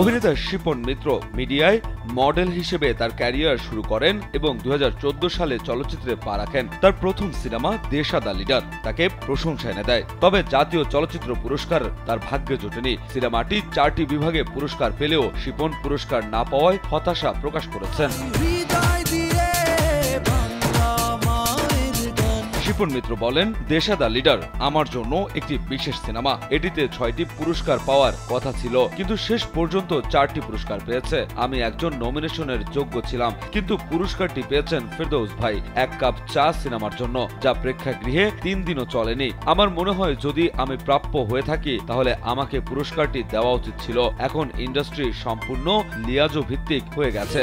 অভিনেতা শিপন মিত্র মিডিয়ায় মডেল হিসেবে তার ক্যারিয়ার শুরু করেন এবং 2014 সালে চলচ্চিত্রে পা রাখেন। তার প্রথম সিনেমা দেশা দ্য লিডার তাকে প্রশংসা এনে দেয়। তবে জাতীয় চলচ্চিত্র পুরস্কার তার ভাগ্যে জোটেনি। সিনেমাটি 4টি বিভাগে পুরস্কার পেলেও শিপন পুরস্কার না পাওয়ায় হতাশা প্রকাশ করেছেন। শিপন মিত্র বলেন, দেশা দ্য লিডার আমার জন্য একটি বিশেষ সিনেমা। এটিতে 6টি পুরস্কার পাওয়ার কথা ছিল, কিন্তু শেষ পর্যন্ত 4টি পুরস্কার পেয়েছে। আমি একজন নমিনেশনের যোগ্য ছিলাম, কিন্তু পুরস্কারটি পেয়েছেন ফেরদৌস ভাই এক কাপ চা সিনেমার জন্য, যা প্রেক্ষাগৃহে 3 দিনও চলেনি। আমার মনে হয় যদি আমি প্রাপ্য হয়ে থাকি তাহলে আমাকে পুরস্কারটি দেওয়া উচিত ছিল। এখন ইন্ডাস্ট্রি সম্পূর্ণ লিয়াজো ভিত্তিক হয়ে গেছে।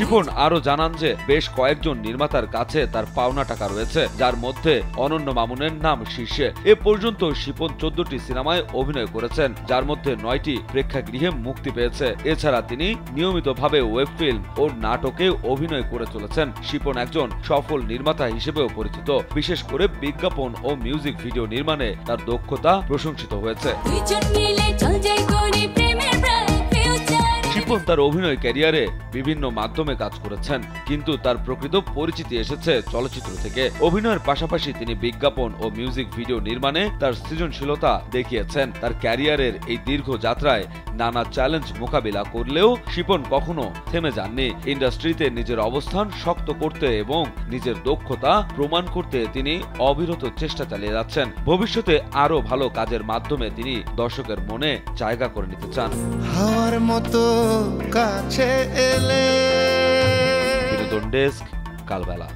শিপন আরো জানান যে বেশ কয়েকজন নির্মাতার কাছে তার পাওনা টাকা রয়েছে, যার মধ্যে অনন্য মামুনের নাম শীর্ষে। এ পর্যন্ত শিপন 14টি সিনেমায় অভিনয় করেছেন, যার মধ্যে 9টি প্রেক্ষাগৃহে মুক্তি পেয়েছে। এছাড়া তিনি নিয়মিতভাবে ওয়েব ফিল্ম ও নাটকে অভিনয় করে চলেছেন। শিপন একজন সফল নির্মাতা হিসেবেও পরিচিত। বিশেষ করে বিজ্ঞাপন ও মিউজিক ভিডিও নির্মাণে তার দক্ষতা প্রশংসিত হয়েছে। শিপন তার অভিনয় ক্যারিয়ারে বিভিন্ন মাধ্যমে কাজ করেছেন, কিন্তু তার প্রকৃত পরিচিতি এসেছে চলচ্চিত্র থেকে। অভিনয়ের পাশাপাশি তিনি বিজ্ঞাপন ও মিউজিক ভিডিও নির্মাণে তার সৃজনশীলতা দেখিয়েছেন। তার ক্যারিয়ারের এই দীর্ঘ যাত্রায় নানা চ্যালেঞ্জ মোকাবিলা করলেও শিপন কখনো থেমে যাননি। ইন্ডাস্ট্রিতে নিজের অবস্থান শক্ত করতে এবং নিজের দক্ষতা প্রমাণ করতে তিনি অবিরত চেষ্টা চালিয়ে যাচ্ছেন। ভবিষ্যতে আরো ভালো কাজের মাধ্যমে তিনি দর্শকের মনে জায়গা করে নিতে চান। কাছে এলে বিনোদন ডেস্ক, কালবেলা।